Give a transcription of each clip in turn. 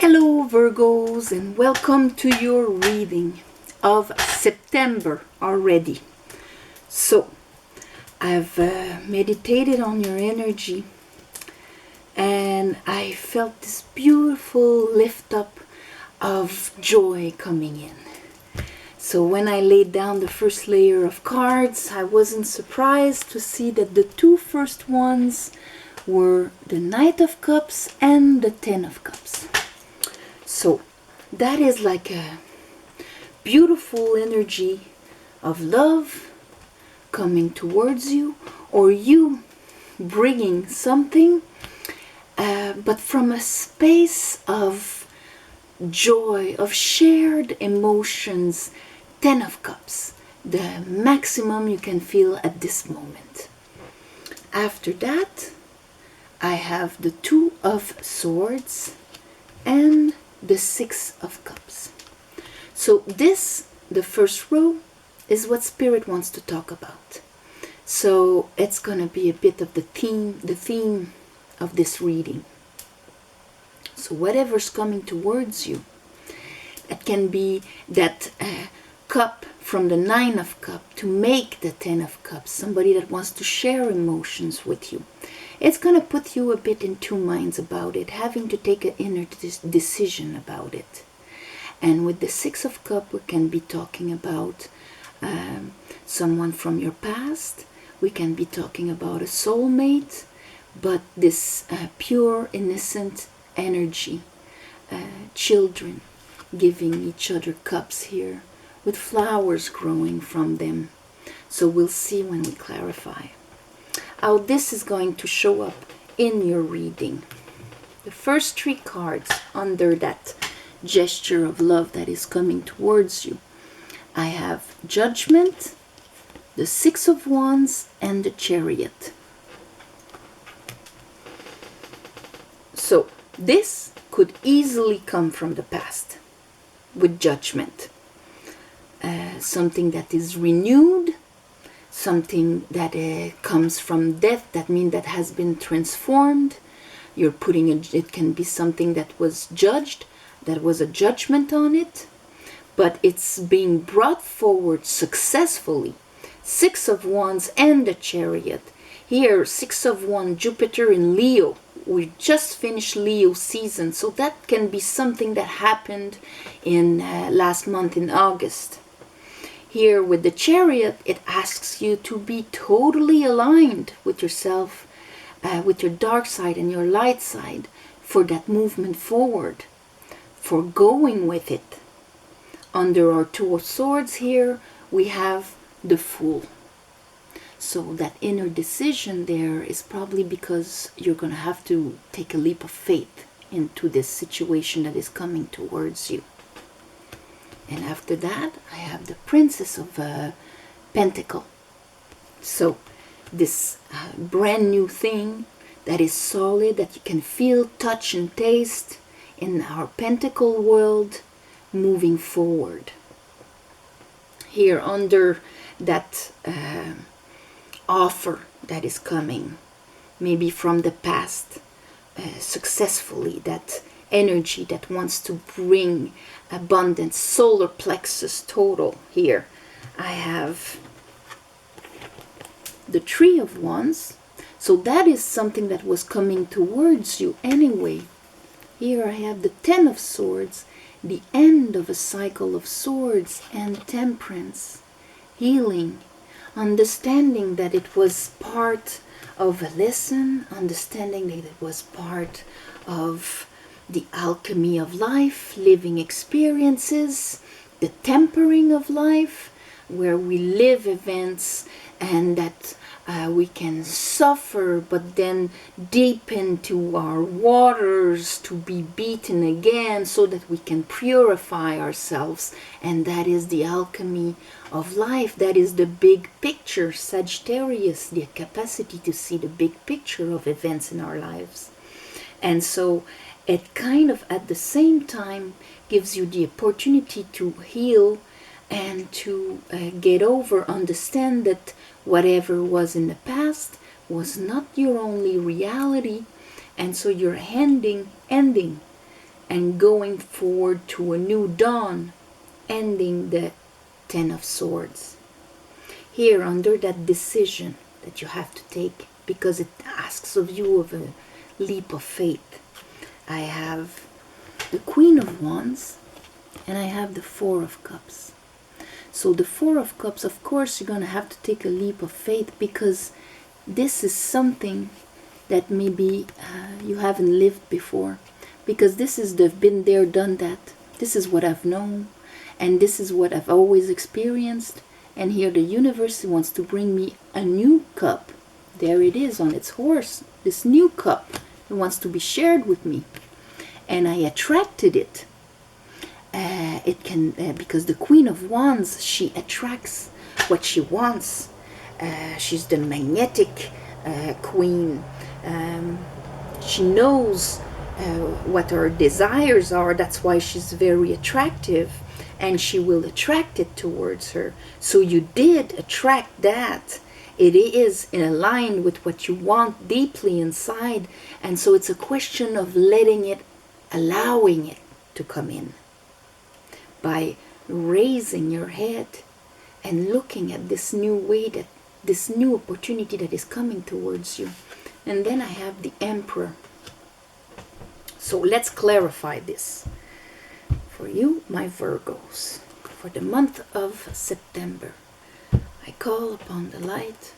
Hello Virgos, and welcome to your reading of September already. So I've meditated on your energy and I felt this beautiful lift up of joy coming in. So when I laid down the first layer of cards, I wasn't surprised to see that the two first ones were the Knight of Cups and the Ten of Cups. So that is like a beautiful energy of love coming towards you, or you bringing something, but from a space of joy, of shared emotions. Ten of Cups, the maximum you can feel at this moment. After that, I have the Two of Swords and the Six of Cups. So this, the first row, is what Spirit wants to talk about. So it's going to be a bit of the theme of this reading. So whatever's coming towards you, it can be that cup from the Nine of Cups to make the Ten of Cups, somebody that wants to share emotions with you. It's going to put you a bit in two minds about it, having to take an inner decision about it. And with the Six of Cups, we can be talking about someone from your past. We can be talking about a soulmate, but this pure, innocent energy, children giving each other cups here, with flowers growing from them. So we'll see when we clarify how this is going to show up in your reading. The first three cards under that gesture of love that is coming towards you, I have Judgment, the Six of Wands, and the Chariot. So this could easily come from the past with Judgment. Something that is renewed, something that comes from death, that means that has been transformed. You're putting it can be something that was judged, that was a judgment on it, but it's being brought forward successfully. Six of Wands and the Chariot. Here, Six of Wands, Jupiter in Leo. We just finished Leo season, so that can be something that happened in last month in August. Here with the Chariot, it asks you to be totally aligned with yourself, with your dark side and your light side, for that movement forward, for going with it. Under our Two of Swords here, we have the Fool. So that inner decision there is probably because you're going to have to take a leap of faith into this situation that is coming towards you. And after that, I have the Princess of Pentacles. So this brand new thing that is solid, that you can feel, touch, and taste in our Pentacle world, moving forward. Here under that offer that is coming, maybe from the past, successfully, that energy that wants to bring abundance, solar plexus total. Here I have the Three of Wands, so that is something that was coming towards you anyway. Here I have the Ten of Swords, the end of a cycle of swords, and Temperance, healing, understanding that it was part of a lesson, understanding that it was part of the alchemy of life, living experiences, the tempering of life, where we live events and that we can suffer, but then deep into our waters to be beaten again so that we can purify ourselves. And that is the alchemy of life. That is the big picture, Sagittarius, the capacity to see the big picture of events in our lives. And so it kind of at the same time gives you the opportunity to heal and to get over, understand that whatever was in the past was not your only reality, and so you're ending and going forward to a new dawn, ending the Ten of Swords. Here, under that decision that you have to take, because it asks of you of a leap of faith, I have the Queen of Wands and I have the Four of Cups. So the Four of Cups, of course, you're going to have to take a leap of faith, because this is something that maybe you haven't lived before. Because this is the been there, done that. This is what I've known, and this is what I've always experienced. And here the universe wants to bring me a new cup. There it is on its horse, this new cup. It wants to be shared with me. And I attracted it. It can, because the Queen of Wands, she attracts what she wants. She's the magnetic queen. She knows what her desires are. That's why she's very attractive. And she will attract it towards her. So you did attract that. It is in line with what you want deeply inside. And so it's a question of letting it, allowing it to come in. By raising your head and looking at this new way, that this new opportunity that is coming towards you. And then I have the Emperor. So let's clarify this. For you, my Virgos, for the month of September, I call upon the light,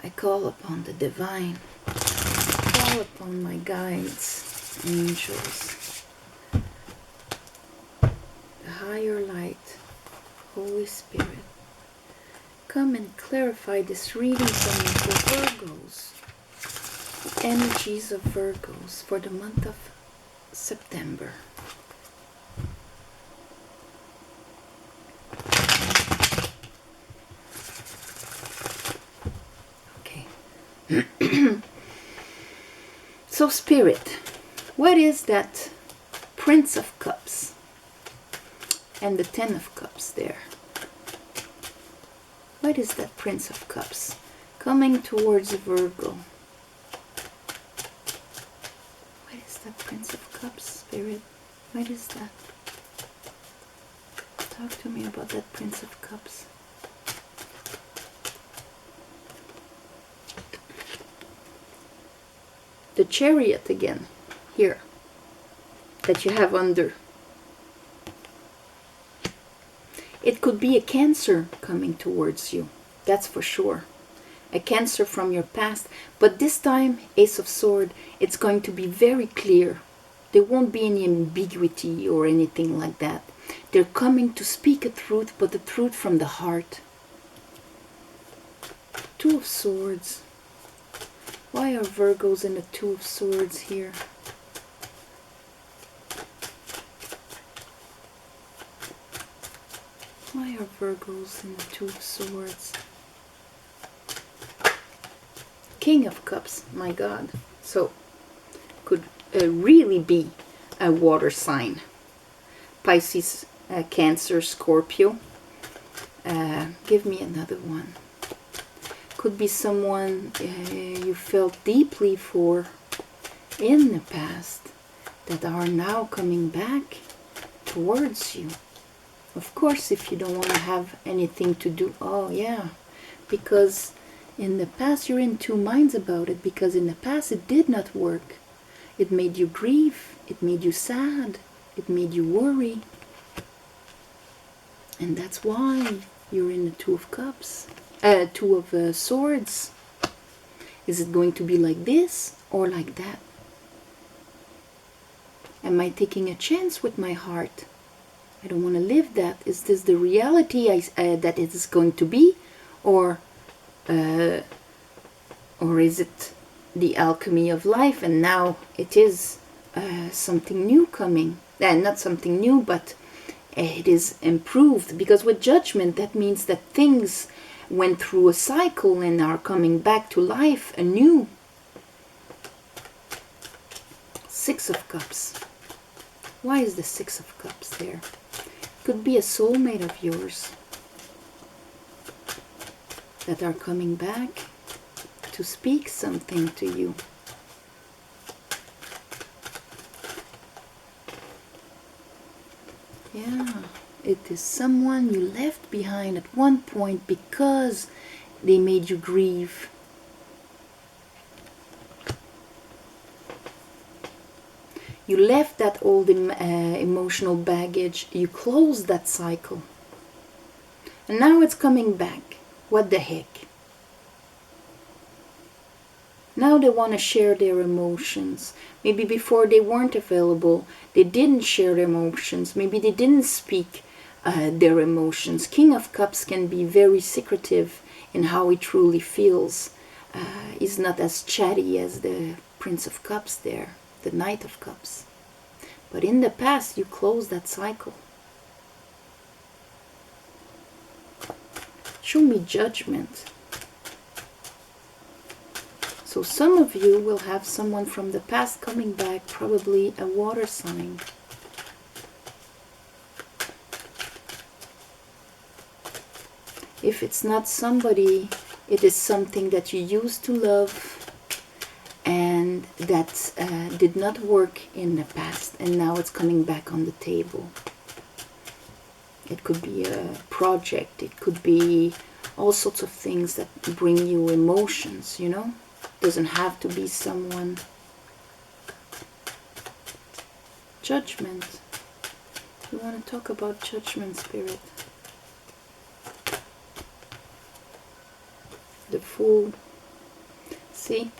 I call upon the divine, I call upon my guides, angels, the higher light, Holy Spirit. Come and clarify this reading for me for Virgos, the energies of Virgos for the month of September. So Spirit, what is that Prince of Cups and the Ten of Cups there? What is that Prince of Cups coming towards Virgo? What is that Prince of Cups, Spirit? What is that? Talk to me about that Prince of Cups. The Chariot again, here, that you have under. It could be a Cancer coming towards you, that's for sure. A Cancer from your past, but this time, Ace of Swords, it's going to be very clear. There won't be any ambiguity or anything like that. They're coming to speak a truth, but the truth from the heart. Two of Swords. Why are Virgos in the Two of Swords here? Why are Virgos in the Two of Swords? King of Cups, my God. So, could really be a water sign. Pisces, Cancer, Scorpio. Give me another one. Could be someone you felt deeply for in the past that are now coming back towards you. Of course, if you don't want to have anything to do, oh yeah, because in the past you're in two minds about it, because in the past it did not work. It made you grieve, it made you sad, it made you worry. And that's why you're in the Two of Cups. Two of Swords. Is it going to be like this or like that? Am I taking a chance with my heart? I don't want to live that. Is this the reality that it is going to be, or is it the alchemy of life, and now it is something new coming? Not something new, but it is improved. Because with Judgment, that means that things went through a cycle and are coming back to life anew. Six of Cups. Why is the Six of Cups there? Could be a soulmate of yours that are coming back to speak something to you. Yeah, it is someone you left behind at one point because they made you grieve. You left that old emotional baggage. You closed that cycle. And now it's coming back. What the heck? Now they want to share their emotions. Maybe before they weren't available, they didn't share their emotions. Maybe they didn't speak their emotions. King of Cups can be very secretive in how he truly feels. He's not as chatty as the Prince of Cups there, the Knight of Cups. But in the past, you closed that cycle. Show me Judgment. So some of you will have someone from the past coming back, probably a water sign. If it's not somebody, it is something that you used to love and that did not work in the past, and now it's coming back on the table. It could be a project, it could be all sorts of things that bring you emotions, you know? Doesn't have to be someone. Judgment. You want to talk about Judgment, Spirit? The Fool. See?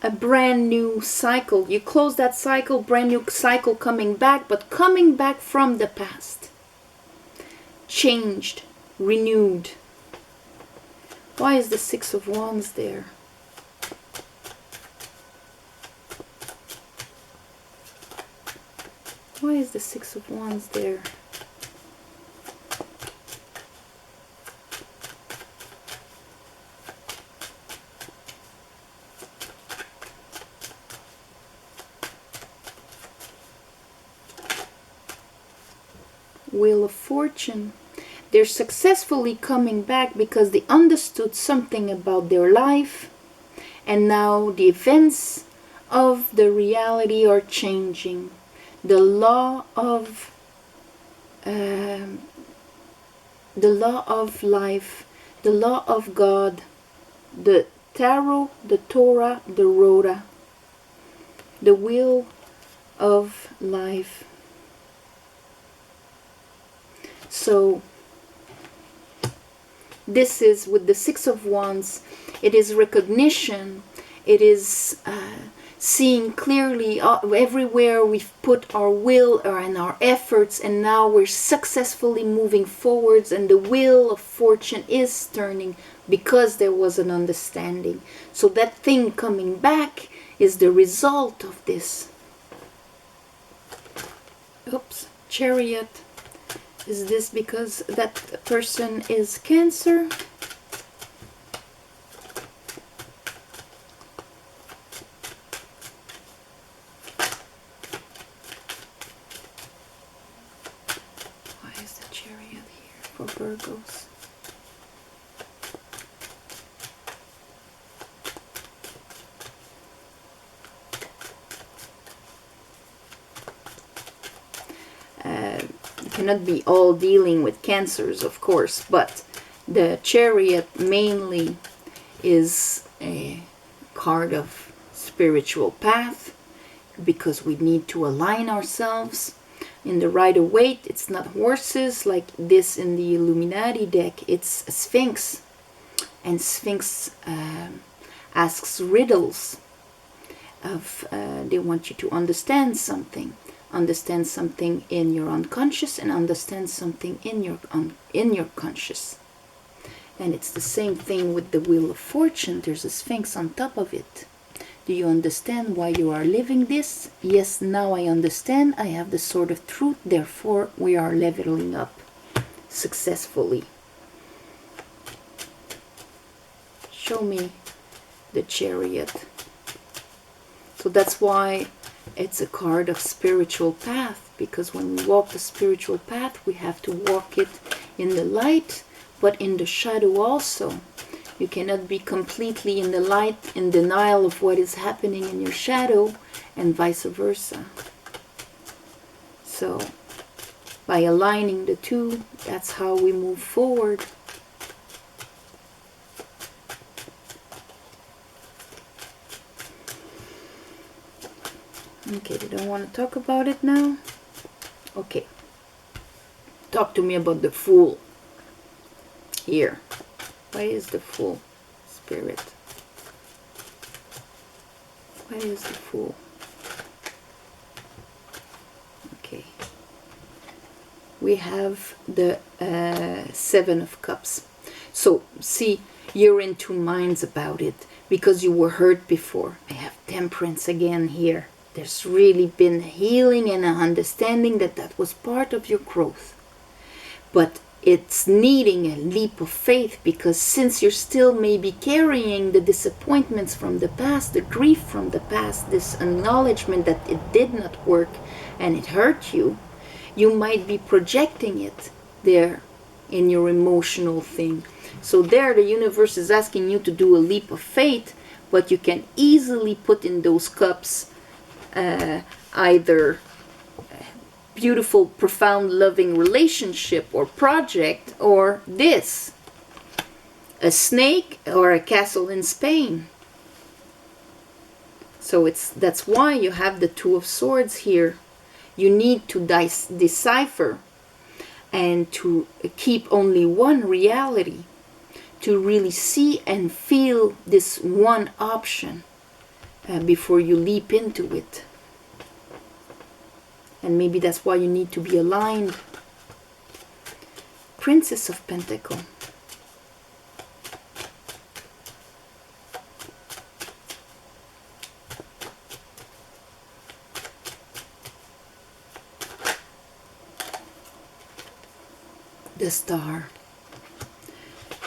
A brand new cycle. You close that cycle, brand new cycle coming back, but coming back from the past. Changed, renewed. Why is the Six of Wands there? Why is the Six of Wands there? Wheel of Fortune. They're successfully coming back because they understood something about their life, and now the events of the reality are changing. The law of life, the law of God, the tarot, the Torah, the Rhoda, the wheel of life. So this is with the Six of Wands. It is recognition. It is seeing clearly everywhere we've put our will and our efforts, and now we're successfully moving forwards, and the wheel of fortune is turning because there was an understanding. So that thing coming back is the result of this. Oops, Chariot. Is this because that person is Cancer? Why is the Chariot here for Virgos? Cannot be all dealing with Cancers, of course, but the Chariot mainly is a card of spiritual path, because we need to align ourselves in the Rider-Waite. It's not horses like this in the Illuminati deck, it's a Sphinx, and Sphinx asks riddles of they want you to understand something in your unconscious, and understand something in your conscious. And it's the same thing with the Wheel of Fortune. There's a Sphinx on top of it. Do you understand why you are living this? Yes, now I understand. I have the Sword of Truth, therefore we are leveling up successfully. Show me the Chariot. So that's why it's a card of spiritual path, because when we walk the spiritual path, we have to walk it in the light, but in the shadow also. You cannot be completely in the light in denial of what is happening in your shadow, and vice versa. So By aligning the two, that's how we move forward. Okay, they don't want to talk about it now. Okay. Talk to me about the Fool. Here. Why is the Fool, Spirit? Why is the Fool? Okay. We have the Seven of Cups. So, see, you're in two minds about it because you were hurt before. I have Temperance again here. There's really been healing and an understanding that that was part of your growth. But it's needing a leap of faith, because since you're still maybe carrying the disappointments from the past, the grief from the past, this acknowledgement that it did not work and it hurt you, you might be projecting it there in your emotional thing. So there the universe is asking you to do a leap of faith, but you can easily put in those cups either beautiful, profound, loving relationship or project, or this, a snake or a castle in Spain. So that's why you have the Two of Swords here. You need to decipher and to keep only one reality, to really see and feel this one option before you leap into it. And maybe that's why you need to be aligned. Princess of Pentacles. The Star.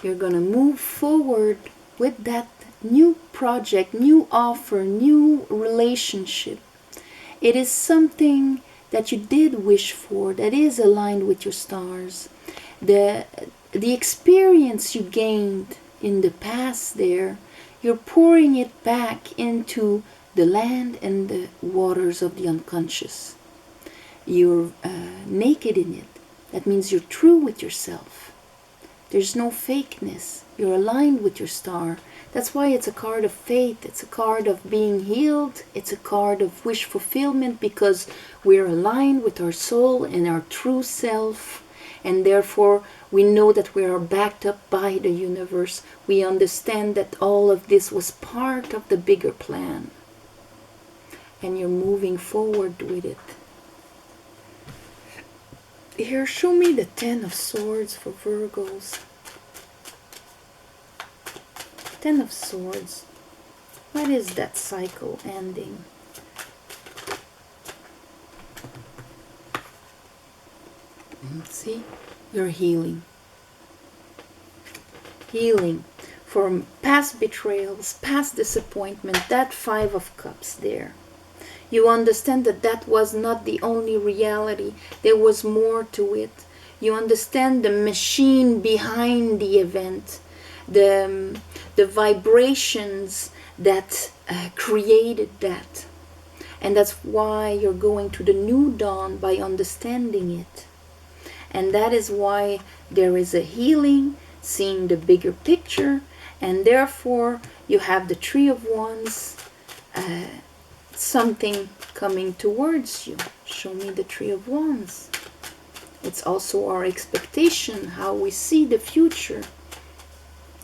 You're going to move forward with that new project, new offer, new relationship. It is something that you did wish for, that is aligned with your stars. The experience you gained in the past there, you're pouring it back into the land and the waters of the unconscious. You're naked in it. That means you're true with yourself. There's no fakeness. You're aligned with your star. That's why it's a card of faith. It's a card of being healed. It's a card of wish fulfillment, because we're aligned with our soul and our true self. And therefore, we know that we are backed up by the universe. We understand that all of this was part of the bigger plan. And you're moving forward with it. Here, show me the Ten of Swords for Virgos. Ten of Swords. What is that cycle ending? See? You're healing. Healing from past betrayals, past disappointment. That Five of Cups there. You understand that that was not the only reality. There was more to it. You understand the machine behind the event. The vibrations that created that. And that's why you're going to the new dawn, by understanding it. And that is why there is a healing, seeing the bigger picture, and therefore you have the Three of Wands, something coming towards you. Show me the Three of Wands. It's also our expectation, how we see the future.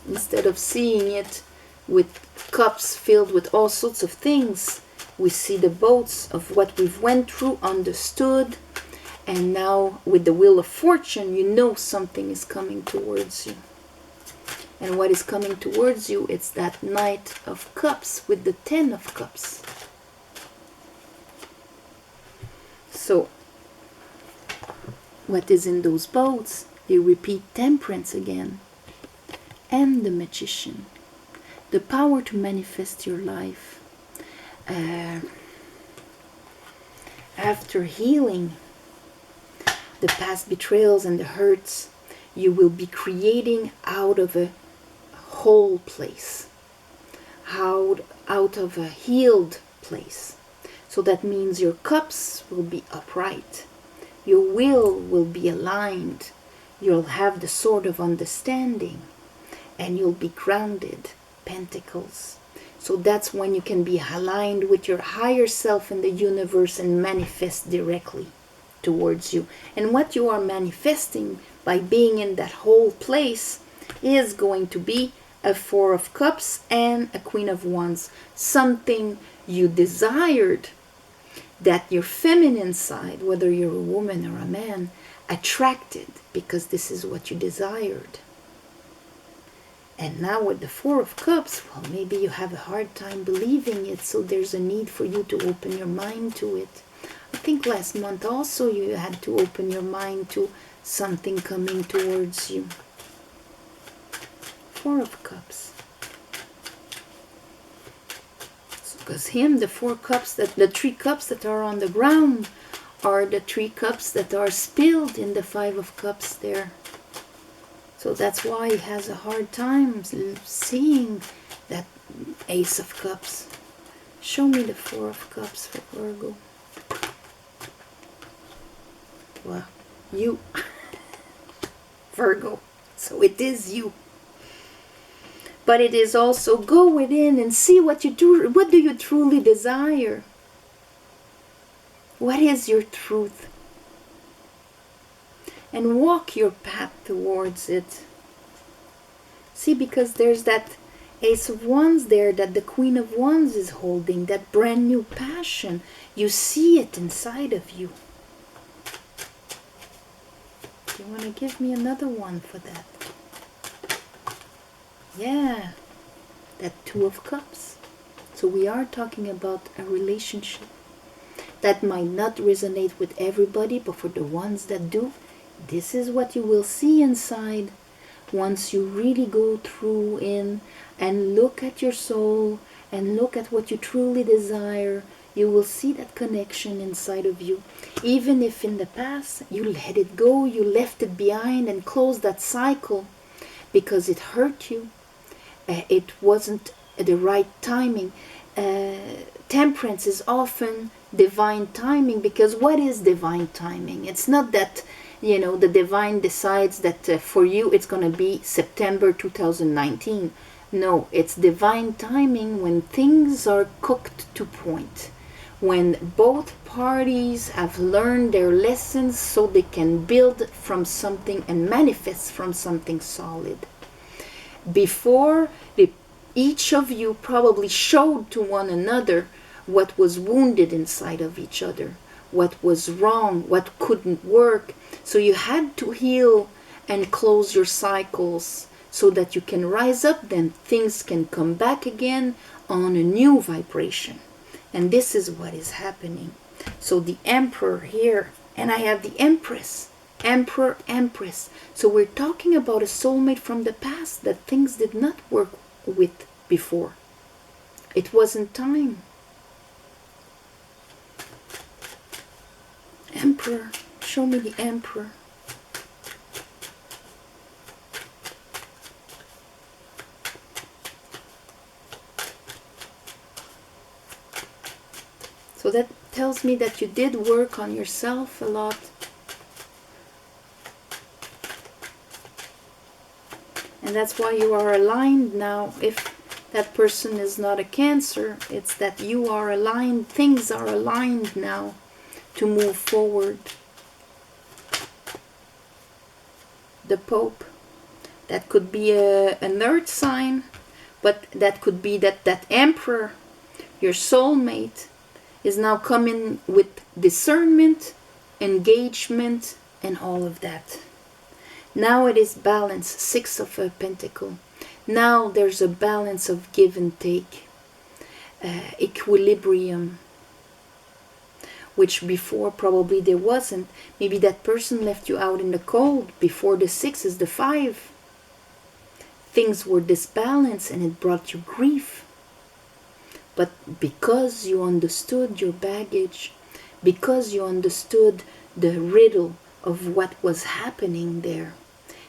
Instead of seeing it with cups filled with all sorts of things, we see the boats of what we've went through, understood, and now with the Wheel of Fortune, you know something is coming towards you. And what is coming towards you, it's that Knight of Cups with the Ten of Cups. So, what is in those boats? They repeat Temperance again. And the Magician. The power to manifest your life. After healing the past betrayals and the hurts, you will be creating out of a whole place. Out of a healed place. So that means your cups will be upright. Your will be aligned. You'll have the sword of understanding. And you'll be grounded. Pentacles. So that's when you can be aligned with your higher self in the universe and manifest directly towards you. And what you are manifesting by being in that whole place is going to be a Four of Cups and a Queen of Wands. Something you desired, that your feminine side, whether you're a woman or a man, attracted, because this is what you desired. And now with the Four of Cups, well, maybe you have a hard time believing it, so there's a need for you to open your mind to it. I think last month also you had to open your mind to something coming towards you. Four of Cups. Because the Four Cups, the 3 cups that are on the ground are the 3 cups that are spilled in the Five of Cups there. So that's why he has a hard time seeing that Ace of Cups. Show me the Four of Cups for Virgo. Well, you. Virgo. So it is you. But it is also go within and see what you do. What do you truly desire? What is your truth? And walk your path towards it. See, because there's that Ace of Wands there that the Queen of Wands is holding, that brand new passion. You see it inside of you. Do you want to give me another one for that? Yeah, that Two of Cups. So we are talking about a relationship that might not resonate with everybody, but for the ones that do, this is what you will see inside. Once you really go through in and look at your soul and look at what you truly desire, you will see that connection inside of you. Even if in the past you let it go, you left it behind and closed that cycle because it hurt you. It wasn't the right timing. Temperance is often divine timing, because what is divine timing? It's not that, you know, the divine decides that for you it's going to be September 2019. No, it's divine timing when things are cooked to point. When both parties have learned their lessons so they can build from something and manifest from something solid. Before, each of you probably showed to one another what was wounded inside of each other, what was wrong, what couldn't work. So you had to heal and close your cycles so that you can rise up, then things can come back again on a new vibration. And this is what is happening. So the Emperor here, and I have the Empress. Emperor, Empress. So we're talking about a soulmate from the past that things did not work with before. It wasn't time. Emperor. Show me the Emperor. So that tells me that you did work on yourself a lot. And that's why you are aligned now. If that person is not a Cancer, it's that you are aligned. Things are aligned now to move forward. The Pope. That could be an earth sign, but that could be that Emperor, your soulmate, is now coming with discernment, engagement, and all of that. Now it is balance, Six of Pentacles. Now there's a balance of give and take, equilibrium, which before probably there wasn't. Maybe that person left you out in the cold. Before the 6 is the 5. Things were disbalanced and it brought you grief. But because you understood your baggage, because you understood the riddle of what was happening there,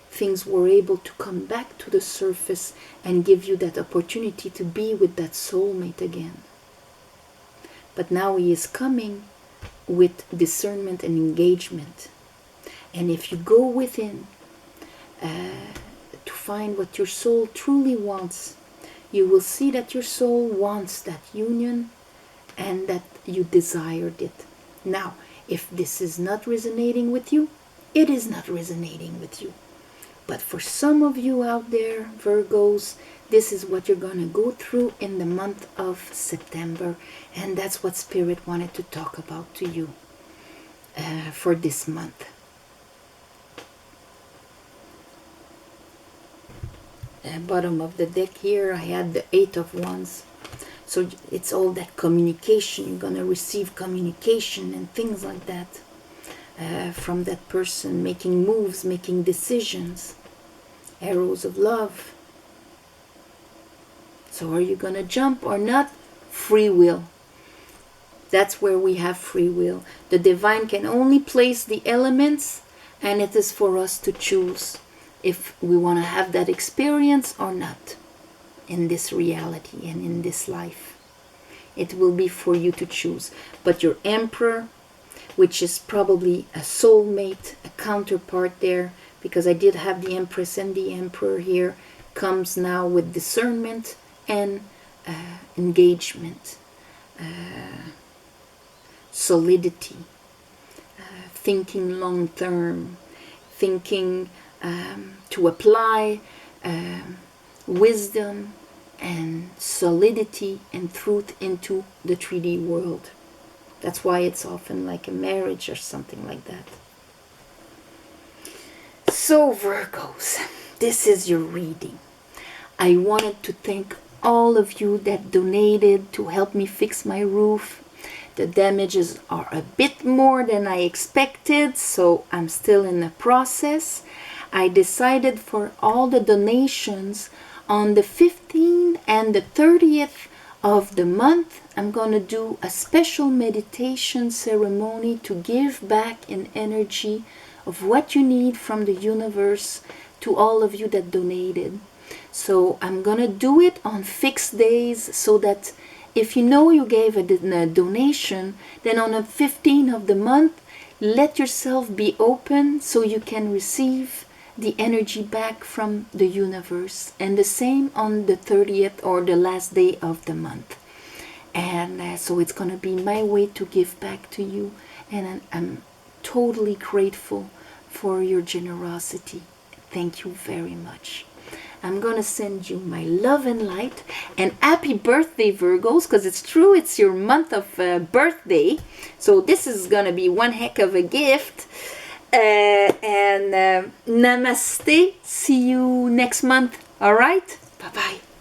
things were able to come back to the surface and give you that opportunity to be with that soulmate again. But now he is coming with discernment and engagement. And if you go within to find what your soul truly wants, you will see that your soul wants that union and that you desired it. Now, if this is not resonating with you, it is not resonating with you. But for some of you out there, Virgos, this is what you're going to go through in the month of September. And that's what Spirit wanted to talk about to you for this month. Bottom of the deck here, I had the 8 of Wands. So it's all that communication. You're going to receive communication and things like that from that person, making moves, making decisions. Arrows of love. So are you going to jump or not? Free will. That's where we have free will. The divine can only place the elements, and it is for us to choose if we want to have that experience or not in this reality and in this life. It will be for you to choose. But your Emperor, which is probably a soulmate, a counterpart there, because I did have the Empress and the Emperor here, comes now with discernment and engagement, solidity, thinking long term, thinking to apply wisdom and solidity and truth into the 3D world. That's why it's often like a marriage or something like that. So Virgos, this is your reading. I wanted to thank all of you that donated to help me fix my roof. The damages are a bit more than I expected, so I'm still in the process. I decided for all the donations on the 15th and the 30th of the month, I'm going to do a special meditation ceremony to give back in energy of what you need from the universe to all of you that donated. So I'm going to do it on fixed days so that if you know you gave a donation, then on the 15th of the month, let yourself be open so you can receive the energy back from the universe. And the same on the 30th or the last day of the month. And so it's going to be my way to give back to you. And I'm totally grateful for your generosity. Thank you very much. I'm going to send you my love and light. And happy birthday, Virgos, because it's true, it's your month of birthday. So this is going to be one heck of a gift. And namaste. See you next month. All right? Bye-bye.